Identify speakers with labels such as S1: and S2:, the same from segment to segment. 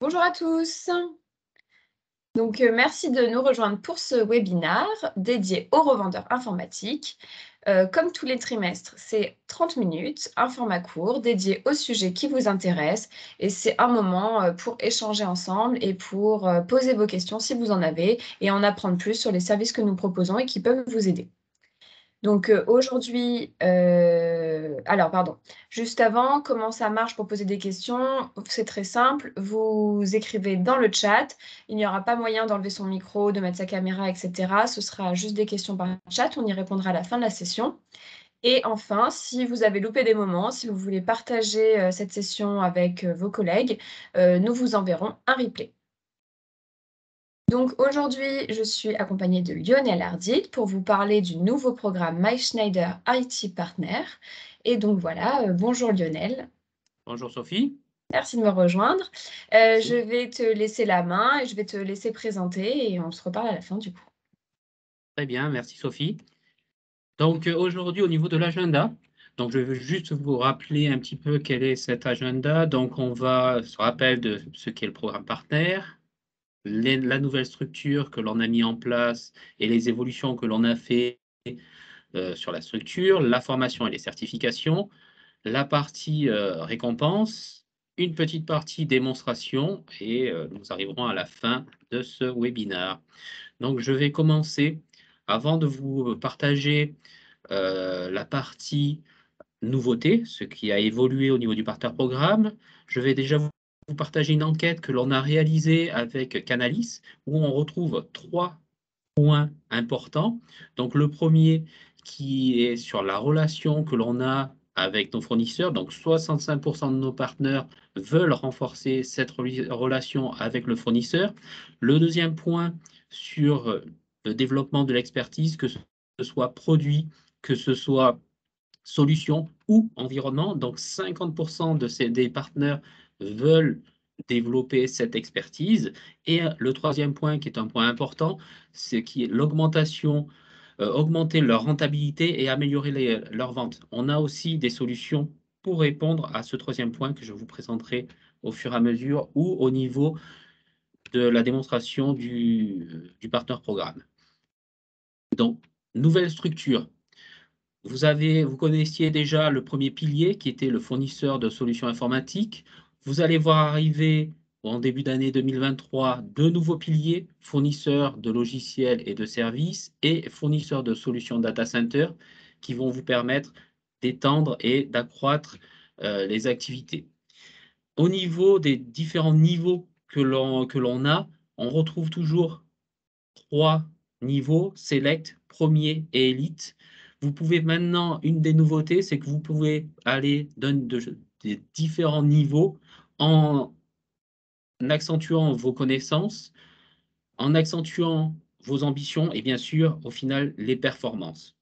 S1: Bonjour à tous. Merci de nous rejoindre pour ce webinaire dédié aux revendeurs informatiques. Comme tous les trimestres, c'est 30 minutes, un format court dédié au sujet qui vous intéresse et c'est un moment pour échanger ensemble et pour poser vos questions si vous en avez et en apprendre plus sur les services que nous proposons et qui peuvent vous aider. Aujourd'hui, alors pardon, juste avant, comment ça marche pour poser des questions? C'est très simple, vous écrivez dans le chat, il n'y aura pas moyen d'enlever son micro, de mettre sa caméra, et cetera. Ce sera juste des questions par chat, on y répondra à la fin de la session. Et enfin, si vous avez loupé des moments, si vous voulez partager, cette session avec, vos collègues, nous vous enverrons un replay. Donc aujourd'hui, je suis accompagnée de Lionel Ardit pour vous parler du nouveau programme MySchneider IT Partner. Et donc voilà, bonjour Lionel,
S2: Bonjour Sophie.
S1: merci de me rejoindre. Je
S2: Merci.
S1: vais te laisser la main et je vais te laisser présenter et on se reparle à la fin du coup.
S2: Très bien, merci Sophie. Donc aujourd'hui au niveau de l'agenda, donc je veux juste vous rappeler un petit peu quel est cet agenda. Donc on va se rappeler de ce qu'est le programme partenaire, la nouvelle structure que l'on a mis en place et les évolutions que l'on a fait sur la structure, la formation et les certifications, la partie récompense, une petite partie démonstration et nous arriverons à la fin de ce webinaire. Donc, je vais commencer, avant de vous partager la partie nouveauté, ce qui a évolué au niveau du partenaire programme. Je vais déjà vous partager une enquête que l'on a réalisée avec Canalis, où on retrouve 3 points importants. Donc, le premier qui est sur la relation que l'on a avec nos fournisseurs. Donc, 65% de nos partenaires veulent renforcer cette relation avec le fournisseur. Le deuxième point sur le développement de l'expertise, que ce soit produit, que ce soit solution ou environnement. Donc, 50% des partenaires veulent développer cette expertise. Et le troisième point, qui est un point important, c'est l'augmentation, augmenter leur rentabilité et améliorer leurs ventes. On a aussi des solutions pour répondre à ce troisième point que je vous présenterai au fur et à mesure ou au niveau de la démonstration du partenaire programme. Donc, nouvelle structure. Vous connaissiez déjà le premier pilier qui était le fournisseur de solutions informatiques. Vous allez voir arriver en début d'année 2023 deux nouveaux piliers, fournisseurs de logiciels et de services et fournisseurs de solutions data center qui vont vous permettre d'étendre et d'accroître les activités. Au niveau des différents niveaux que l'on a, on retrouve toujours 3 niveaux, Select, Premier et Elite. Vous pouvez maintenant, une des nouveautés, c'est que vous pouvez aller des différents niveaux en accentuant vos connaissances, en accentuant vos ambitions et bien sûr, au final, les performances.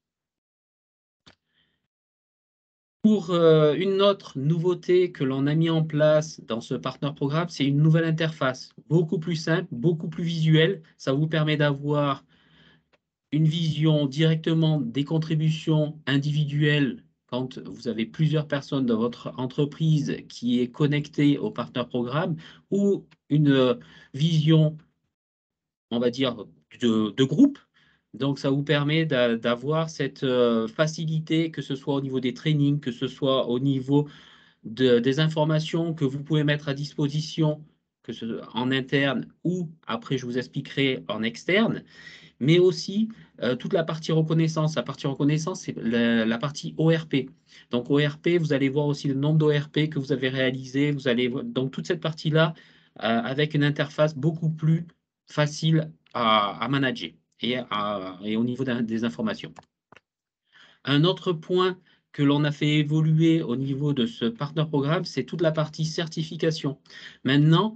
S2: Pour une autre nouveauté que l'on a mis en place dans ce partner programme, c'est une nouvelle interface, beaucoup plus simple, beaucoup plus visuelle. Ça vous permet d'avoir une vision directement des contributions individuelles quand vous avez plusieurs personnes dans votre entreprise qui est connectée au partner programme ou une vision, on va dire, de groupe. Donc, ça vous permet d'avoir cette facilité, que ce soit au niveau des trainings, que ce soit au niveau des informations que vous pouvez mettre à disposition, que ce soit en interne ou après, je vous expliquerai en externe, mais aussi toute la partie reconnaissance. La partie reconnaissance, c'est la partie ORP. Donc, ORP, vous allez voir aussi le nombre d'ORP que vous avez réalisé. Vous allez donc toute cette partie-là avec une interface beaucoup plus facile à manager et au niveau des informations. Un autre point que l'on a fait évoluer au niveau de ce partner programme, c'est toute la partie certification. Maintenant,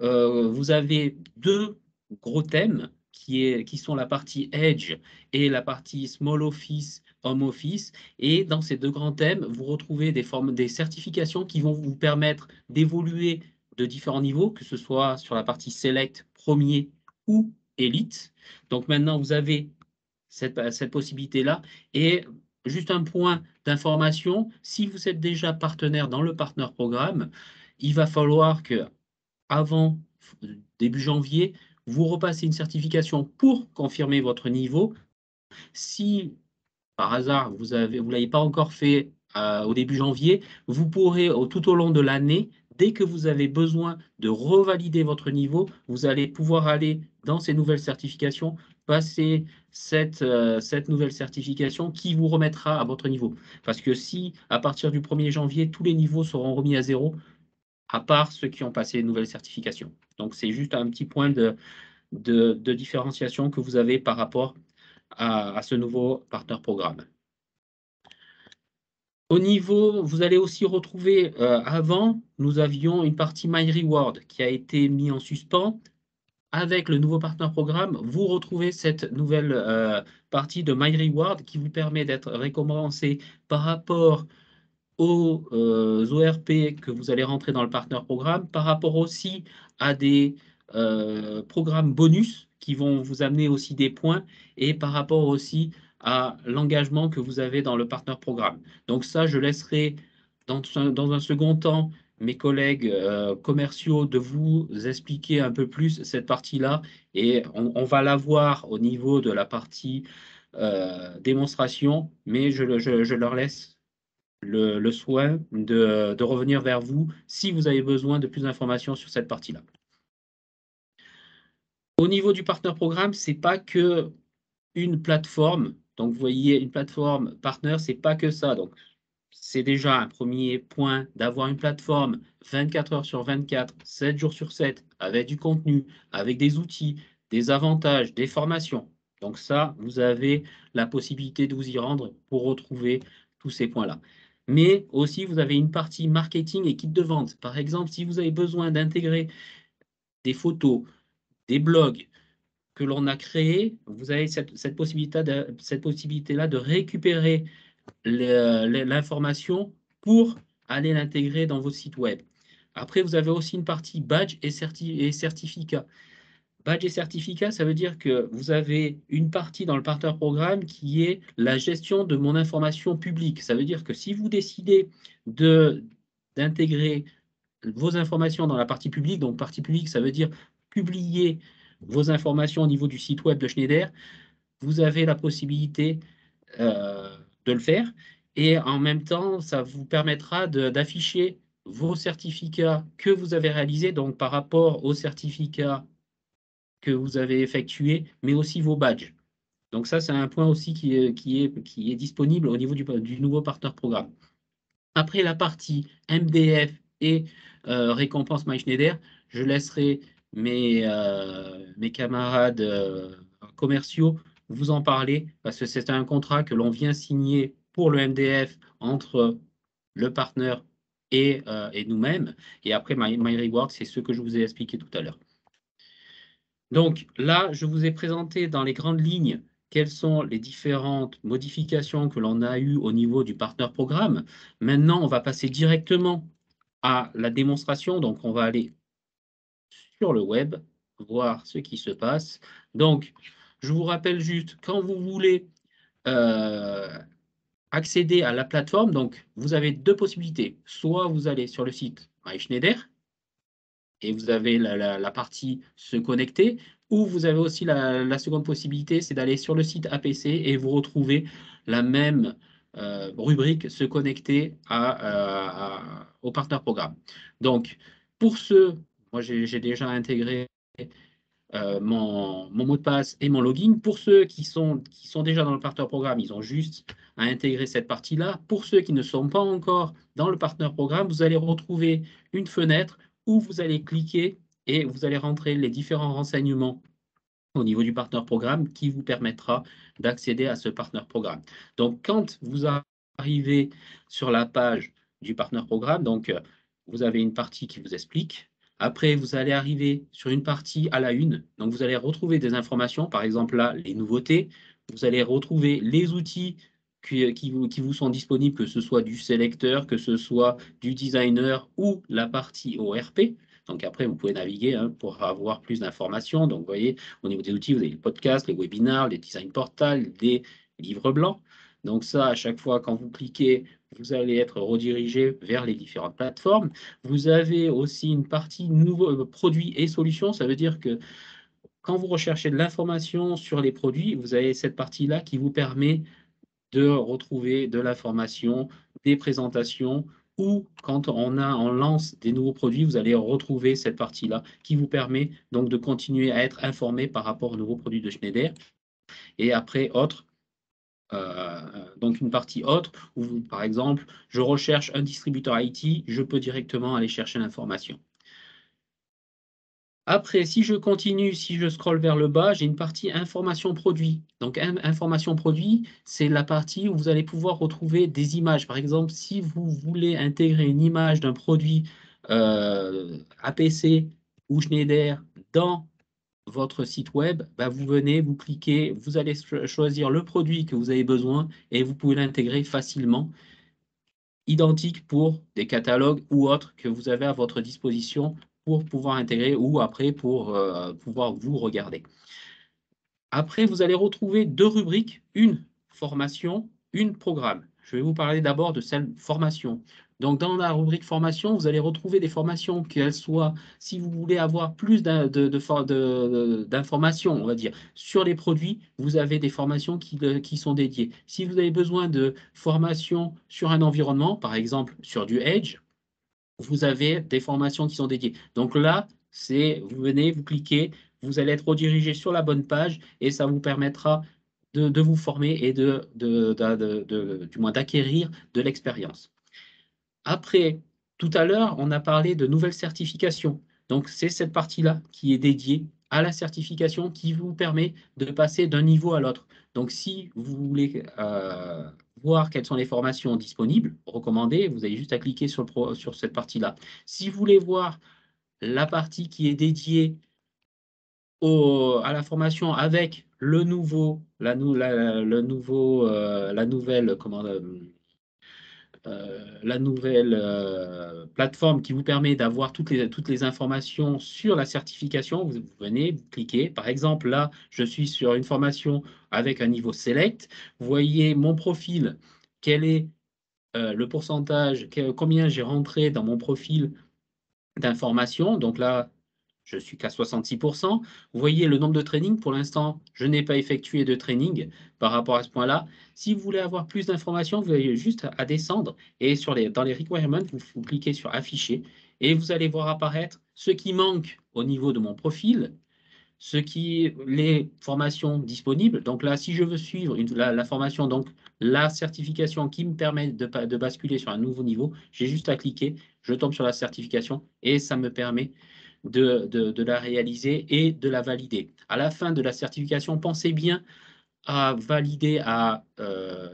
S2: vous avez deux gros thèmes qui sont la partie Edge et la partie Small Office, Home Office. Et dans ces deux grands thèmes, vous retrouvez des certifications qui vont vous permettre d'évoluer de différents niveaux, que ce soit sur la partie Select, Premier ou Elite. Donc maintenant, vous avez cette possibilité-là. Et juste un point d'information, si vous êtes déjà partenaire dans le partner programme, il va falloir que avant début janvier, vous repassez une certification pour confirmer votre niveau. Si par hasard vous l'avez pas encore fait au début janvier, vous pourrez tout au long de l'année, dès que vous avez besoin de revalider votre niveau, vous allez pouvoir aller dans ces nouvelles certifications, passer cette nouvelle certification qui vous remettra à votre niveau. Parce que si à partir du 1er janvier, tous les niveaux seront remis à zéro, à part ceux qui ont passé une nouvelle certification. Donc c'est juste un petit point de différenciation que vous avez par rapport à ce nouveau partner programme. Au niveau, vous allez aussi retrouver, avant, nous avions une partie My Reward qui a été mise en suspens. Avec le nouveau partner programme, vous retrouvez cette nouvelle partie de My Reward qui vous permet d'être récompensé par rapport aux ORP que vous allez rentrer dans le partner programme, par rapport aussi à des programmes bonus qui vont vous amener aussi des points et par rapport aussi à l'engagement que vous avez dans le partner programme. Donc ça, je laisserai dans un second temps mes collègues commerciaux de vous expliquer un peu plus cette partie-là et on va la voir au niveau de la partie démonstration, mais je leur laisse le soin de revenir vers vous si vous avez besoin de plus d'informations sur cette partie-là. Au niveau du partner programme, c'est pas que une plateforme. Donc, vous voyez, une plateforme partner, c'est pas que ça. Donc, c'est déjà un premier point d'avoir une plateforme 24 heures sur 24, 7 jours sur 7, avec du contenu, avec des outils, des avantages, des formations. Donc ça, vous avez la possibilité de vous y rendre pour retrouver tous ces points-là. Mais aussi, vous avez une partie marketing et kit de vente. Par exemple, si vous avez besoin d'intégrer des photos, des blogs que l'on a créés, vous avez cette possibilité-là de récupérer l'information pour aller l'intégrer dans vos sites web. Après, vous avez aussi une partie badge et certificat. Badge et certificat, ça veut dire que vous avez une partie dans le partner programme qui est la gestion de mon information publique. Ça veut dire que si vous décidez d'intégrer vos informations dans la partie publique, donc partie publique, ça veut dire publier vos informations au niveau du site web de Schneider, vous avez la possibilité de le faire. Et en même temps, ça vous permettra d'afficher vos certificats que vous avez réalisés, donc par rapport aux certificats que vous avez effectués, mais aussi vos badges. Donc ça, c'est un point aussi qui est disponible au niveau du nouveau partner programme. Après la partie MDF et récompense MySchneider, je laisserai mes camarades commerciaux vous en parler parce que c'est un contrat que l'on vient signer pour le MDF entre le partenaire et nous-mêmes. Et après, My Reward, c'est ce que je vous ai expliqué tout à l'heure. Donc là, je vous ai présenté dans les grandes lignes quelles sont les différentes modifications que l'on a eues au niveau du partner programme. Maintenant, on va passer directement à la démonstration. Donc, on va aller sur le web, voir ce qui se passe. Donc, je vous rappelle juste, quand vous voulez accéder à la plateforme, donc vous avez deux possibilités. Soit vous allez sur le site MySchneider, et vous avez la partie se connecter, ou vous avez aussi la seconde possibilité, c'est d'aller sur le site APC et vous retrouvez la même rubrique se connecter au partner programme. Donc, pour ceux, moi j'ai déjà intégré mon mot de passe et mon login. Pour ceux qui sont déjà dans le partner programme, ils ont juste à intégrer cette partie-là. Pour ceux qui ne sont pas encore dans le partner programme, vous allez retrouver une fenêtre où vous allez cliquer et vous allez rentrer les différents renseignements au niveau du partner programme qui vous permettra d'accéder à ce partner programme. Donc, quand vous arrivez sur la page du partner programme, donc vous avez une partie qui vous explique. Après, vous allez arriver sur une partie à la une. Donc, vous allez retrouver des informations, par exemple là, les nouveautés. Vous allez retrouver les outils qui vous sont disponibles, que ce soit du sélecteur, que ce soit du designer ou la partie ORP. Donc après, vous pouvez naviguer pour avoir plus d'informations. Donc, vous voyez, au niveau des outils, vous avez les podcasts, les webinars, les design portals, les livres blancs. Donc ça, à chaque fois, quand vous cliquez, vous allez être redirigé vers les différentes plateformes. Vous avez aussi une partie nouveaux produits et solutions. Ça veut dire que quand vous recherchez de l'information sur les produits, vous avez cette partie-là qui vous permet de retrouver de l'information, des présentations, ou quand on lance des nouveaux produits, vous allez retrouver cette partie-là qui vous permet donc de continuer à être informé par rapport aux nouveaux produits de Schneider. Et après, autre, donc une partie autre, où par exemple, je recherche un distributeur IT, je peux directement aller chercher l'information. Après, si je continue, si je scrolle vers le bas, j'ai une partie information produit. Donc, information produit, c'est la partie où vous allez pouvoir retrouver des images. Par exemple, si vous voulez intégrer une image d'un produit APC ou Schneider dans votre site web, bah, vous venez, vous cliquez, vous allez choisir le produit que vous avez besoin et vous pouvez l'intégrer facilement, identique pour des catalogues ou autres que vous avez à votre disposition pour pouvoir intégrer ou après pour pouvoir vous regarder. Après, vous allez retrouver deux rubriques, une formation, une programme. Je vais vous parler d'abord de celle formation. Donc, dans la rubrique formation, vous allez retrouver des formations, qu'elles soient, si vous voulez avoir plus d'informations, on va dire, sur les produits, vous avez des formations qui sont dédiées. Si vous avez besoin de formations sur un environnement, par exemple sur du Edge, vous avez des formations qui sont dédiées. Donc là, vous venez, vous cliquez, vous allez être redirigé sur la bonne page et ça vous permettra de vous former et du moins d'acquérir de l'expérience. Après, tout à l'heure, on a parlé de nouvelles certifications. Donc, c'est cette partie-là qui est dédiée à la certification qui vous permet de passer d'un niveau à l'autre. Donc, si vous voulez voir quelles sont les formations disponibles, recommandées, vous avez juste à cliquer sur cette partie-là. Si vous voulez voir la partie qui est dédiée à la formation avec le nouveau, la nouvelle, la nouvelle plateforme qui vous permet d'avoir toutes les informations sur la certification. Vous venez, vous cliquez. Par exemple, là, je suis sur une formation avec un niveau Select. Vous voyez mon profil, quel est le pourcentage, combien j'ai rentré dans mon profil d'informations. Donc là, je suis qu'à 66%. Vous voyez le nombre de trainings. Pour l'instant, je n'ai pas effectué de training par rapport à ce point-là. Si vous voulez avoir plus d'informations, vous avez juste à descendre et dans les requirements, vous cliquez sur afficher et vous allez voir apparaître ce qui manque au niveau de mon profil, les formations disponibles. Donc là, si je veux suivre la formation, donc la certification qui me permet de basculer sur un nouveau niveau, j'ai juste à cliquer, je tombe sur la certification et ça me permet de la réaliser et de la valider. À la fin de la certification, pensez bien à valider, à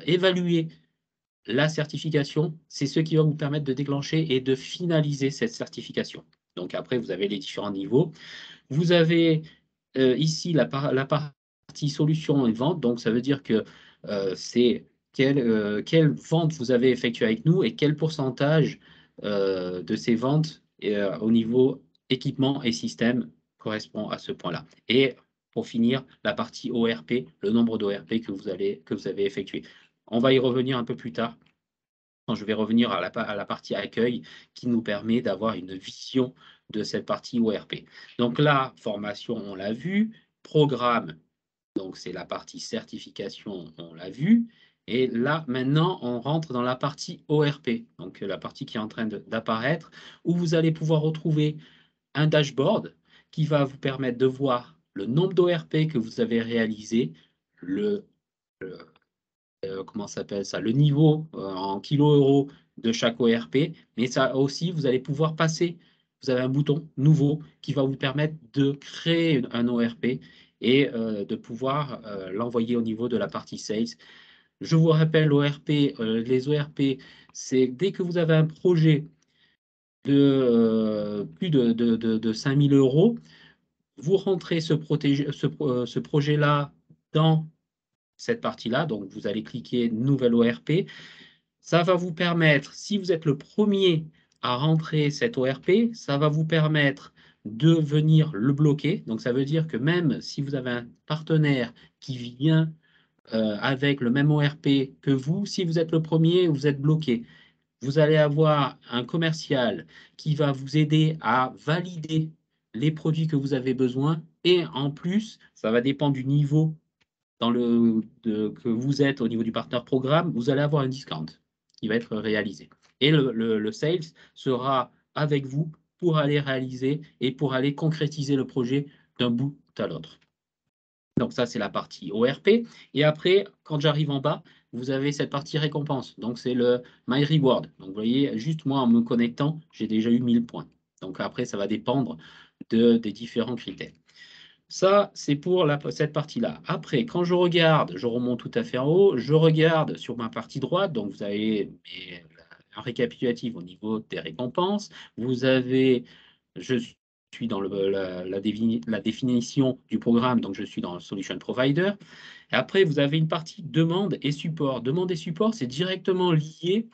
S2: évaluer la certification. C'est ce qui va vous permettre de déclencher et de finaliser cette certification. Donc après, vous avez les différents niveaux. Vous avez ici la partie solution et vente. Donc ça veut dire que c'est quelle vente vous avez effectuée avec nous et quel pourcentage de ces ventes au niveau équipement et système correspond à ce point-là. Et pour finir, la partie ORP, le nombre d'ORP que vous avez effectué. On va y revenir un peu plus tard quand je vais revenir à la partie accueil qui nous permet d'avoir une vision de cette partie ORP. Donc là, formation, on l'a vu. Programme, donc c'est la partie certification, on l'a vu. Et là, maintenant, on rentre dans la partie ORP, donc la partie qui est en train d'apparaître, où vous allez pouvoir retrouver un dashboard qui va vous permettre de voir le nombre d'ORP que vous avez réalisé, le, comment s'appelle ça, le niveau en kilo-euros de chaque ORP, mais ça aussi, vous allez pouvoir passer, vous avez un bouton nouveau qui va vous permettre de créer un ORP et de pouvoir l'envoyer au niveau de la partie sales. Je vous rappelle, les ORP, c'est dès que vous avez un projet de plus de 5 000 euros, vous rentrez ce projet-là dans cette partie-là. Donc, vous allez cliquer Nouvelle ORP. Ça va vous permettre, si vous êtes le premier à rentrer cet ORP, ça va vous permettre de venir le bloquer. Donc, ça veut dire que même si vous avez un partenaire qui vient avec le même ORP que vous, si vous êtes le premier, vous êtes bloqué. Vous allez avoir un commercial qui va vous aider à valider les produits que vous avez besoin. Et en plus, ça va dépendre du niveau que vous êtes au niveau du partenaire programme, vous allez avoir un discount qui va être réalisé. Et le sales sera avec vous pour aller réaliser et pour aller concrétiser le projet d'un bout à l'autre. Donc ça, c'est la partie ORP. Et après, quand j'arrive en bas, vous avez cette partie récompense. Donc c'est le My Reward. Donc vous voyez, juste moi, en me connectant, j'ai déjà eu 1000 points. Donc après, ça va dépendre des différents critères. Ça, c'est pour cette partie-là. Après, quand je regarde, je remonte tout à fait en haut, je regarde sur ma partie droite, donc vous avez un récapitulatif au niveau des récompenses. Vous avez, je suis dans la définition du programme, donc je suis dans le Solution Provider. Et après, vous avez une partie demande et support. Demande et support, c'est directement lié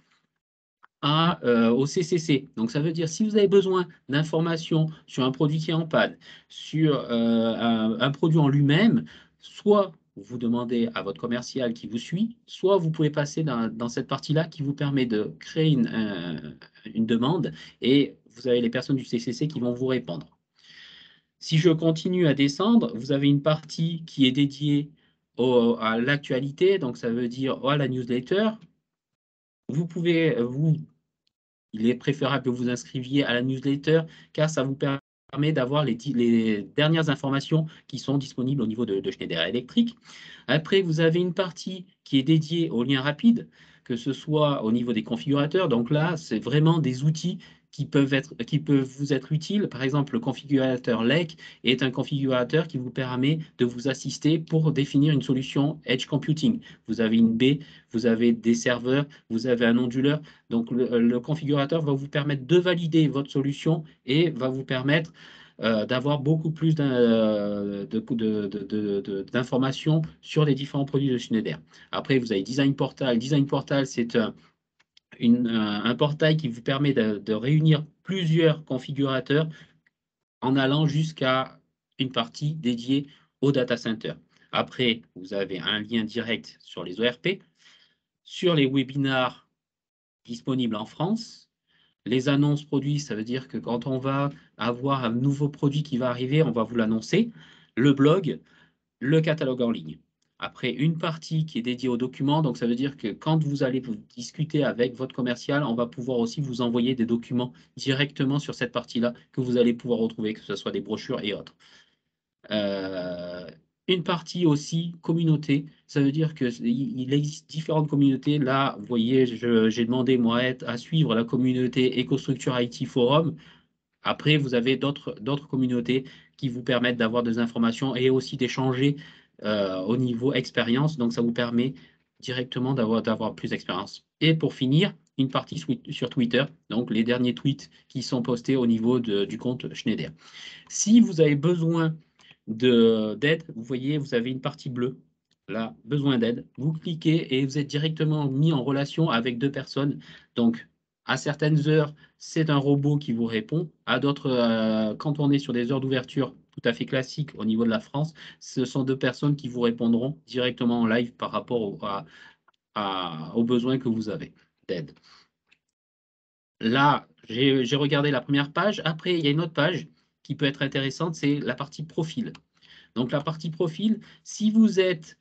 S2: au CCC. Donc, ça veut dire si vous avez besoin d'informations sur un produit qui est en panne, sur un produit en lui-même, soit vous demandez à votre commercial qui vous suit, soit vous pouvez passer dans cette partie-là qui vous permet de créer une demande et vous avez les personnes du CCC qui vont vous répondre. Si je continue à descendre, vous avez une partie qui est dédiée à l'actualité, donc ça veut dire à la newsletter. Vous pouvez, il est préférable que vous inscriviez à la newsletter car ça vous permet d'avoir les dernières informations qui sont disponibles au niveau de Schneider Electric. Après, vous avez une partie qui est dédiée aux liens rapides, que ce soit au niveau des configurateurs. Donc là, c'est vraiment des outils qui peuvent vous être utiles. Par exemple, le configurateur LEC est un configurateur qui vous permet de vous assister pour définir une solution Edge Computing. Vous avez une baie, vous avez des serveurs, vous avez un onduleur. Donc, le configurateur va vous permettre de valider votre solution et va vous permettre d'avoir beaucoup plus d'informations sur les différents produits de Schneider. Après, vous avez Design Portal. Design Portal, c'est un portail qui vous permet de réunir plusieurs configurateurs en allant jusqu'à une partie dédiée au data center. Après, vous avez un lien direct sur les ORP, sur les webinars disponibles en France. Les annonces produits, ça veut dire que quand on va avoir un nouveau produit qui va arriver, on va vous l'annoncer. Le blog, le catalogue en ligne. Après, une partie qui est dédiée aux documents, donc ça veut dire que quand vous allez discuter avec votre commercial, on va pouvoir aussi vous envoyer des documents directement sur cette partie-là que vous allez pouvoir retrouver, que ce soit des brochures et autres. Une partie aussi communauté, ça veut dire qu'il existe différentes communautés. Là, vous voyez, j'ai demandé moi à suivre la communauté EcoStructure IT Forum. Après, vous avez d'autres communautés qui vous permettent d'avoir des informations et aussi d'échanger au niveau expérience. Donc, ça vous permet directement d'avoir plus d'expérience. Et pour finir, une partie sur Twitter, donc les derniers tweets qui sont postés au niveau du compte Schneider. Si vous avez besoin d'aide, vous voyez, vous avez une partie bleue, là, besoin d'aide. Vous cliquez et vous êtes directement mis en relation avec deux personnes. Donc, à certaines heures, c'est un robot qui vous répond. À d'autres, quand on est sur des heures d'ouverture tout à fait classiques au niveau de la France, ce sont deux personnes qui vous répondront directement en live par rapport aux besoins que vous avez d'aide. Là, j'ai regardé la première page. Après, il y a une autre page qui peut être intéressante, c'est la partie profil. Donc, la partie profil, si vous êtes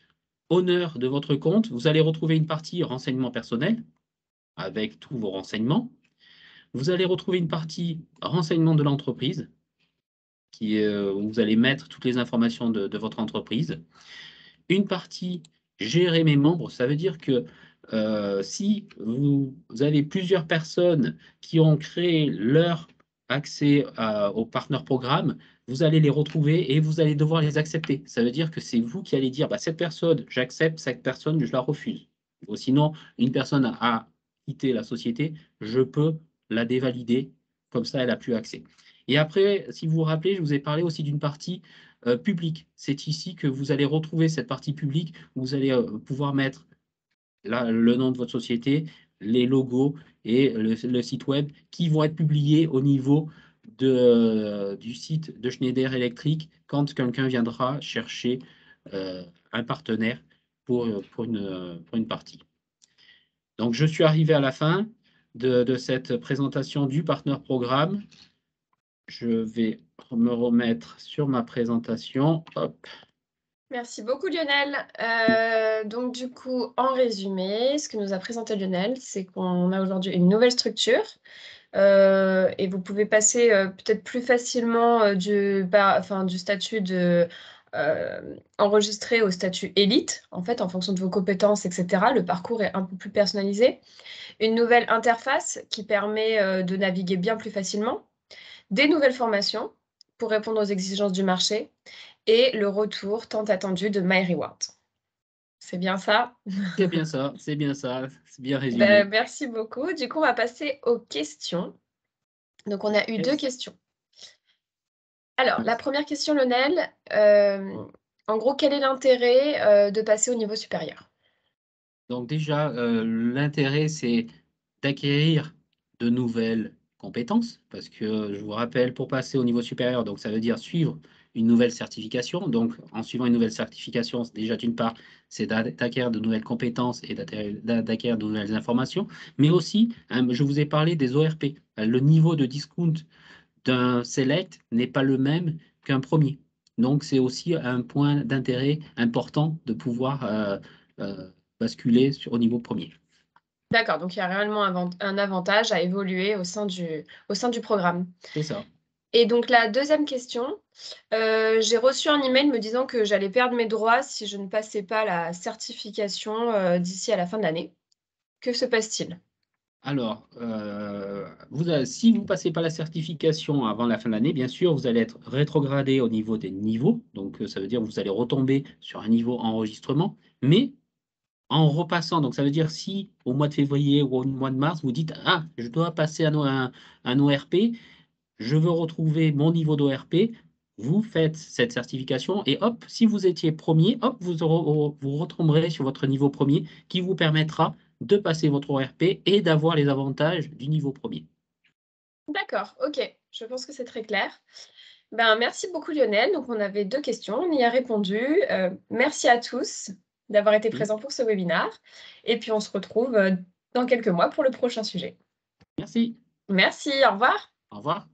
S2: honneur de votre compte, vous allez retrouver une partie renseignements personnels avec tous vos renseignements. Vous allez retrouver une partie renseignements de l'entreprise où vous allez mettre toutes les informations de votre entreprise. Une partie gérer mes membres, ça veut dire que si vous avez plusieurs personnes qui ont créé leur accès au partner programme, vous allez les retrouver et vous allez devoir les accepter. Ça veut dire que c'est vous qui allez dire bah, cette personne, j'accepte, cette personne, je la refuse. Ou sinon, une personne a quitté la société, je peux la dévalider, comme ça elle n'a plus accès. Et après, si vous vous rappelez, je vous ai parlé aussi d'une partie publique. C'est ici que vous allez retrouver cette partie publique où vous allez pouvoir mettre le nom de votre société, les logos et le site web qui vont être publiés au niveau du site de Schneider Electric quand quelqu'un viendra chercher un partenaire pour une partie. Donc, je suis arrivé à la fin de cette présentation du Partner Programme. Je vais me remettre sur ma présentation. Hop.
S1: Merci beaucoup Lionel. Donc du coup, en résumé, ce que nous a présenté Lionel, c'est qu'on a aujourd'hui une nouvelle structure et vous pouvez passer peut-être plus facilement du statut de enregistré au statut élite, en fait, en fonction de vos compétences, etc. Le parcours est un peu plus personnalisé. Une nouvelle interface qui permet de naviguer bien plus facilement. Des nouvelles formations pour répondre aux exigences du marché et le retour tant attendu de MyReward. C'est bien ça?
S2: C'est bien ça, c'est bien ça, c'est bien résumé.
S1: Merci beaucoup. Du coup, on va passer aux questions. Donc, on a eu 2 questions. Alors, la première question, Lionel, en gros, quel est l'intérêt de passer au niveau supérieur?
S2: Donc déjà, l'intérêt, c'est d'acquérir de nouvelles compétences, parce que je vous rappelle, pour passer au niveau supérieur, donc ça veut dire suivre une nouvelle certification. Donc, en suivant une nouvelle certification, déjà d'une part, c'est d'acquérir de nouvelles compétences et d'acquérir de nouvelles informations, mais aussi, hein, je vous ai parlé des ORP. Le niveau de discount d'un select n'est pas le même qu'un premier. Donc, c'est aussi un point d'intérêt important de pouvoir basculer au niveau premier.
S1: D'accord, donc il y a réellement un avantage à évoluer au sein du programme.
S2: C'est ça.
S1: Et donc, la deuxième question, j'ai reçu un email me disant que j'allais perdre mes droits si je ne passais pas la certification d'ici à la fin de l'année. Que se passe-t-il?
S2: Alors, si vous ne passez pas la certification avant la fin de l'année, bien sûr, vous allez être rétrogradé au niveau des niveaux. Donc, ça veut dire que vous allez retomber sur un niveau enregistrement. Mais en repassant, donc ça veut dire si au mois de février ou au mois de mars, vous dites, ah, je dois passer un ORP, je veux retrouver mon niveau d'ORP, vous faites cette certification et hop, si vous étiez premier, hop, vous retomberez sur votre niveau premier qui vous permettra de passer votre ORP et d'avoir les avantages du niveau premier.
S1: D'accord, ok. Je pense que c'est très clair. Ben, merci beaucoup Lionel. Donc on avait 2 questions, on y a répondu. Merci à tous d'avoir été
S2: Oui,
S1: présents pour ce webinaire. Et puis on se retrouve dans quelques mois pour le prochain sujet.
S2: merci.
S1: Merci, au revoir.
S2: Au revoir.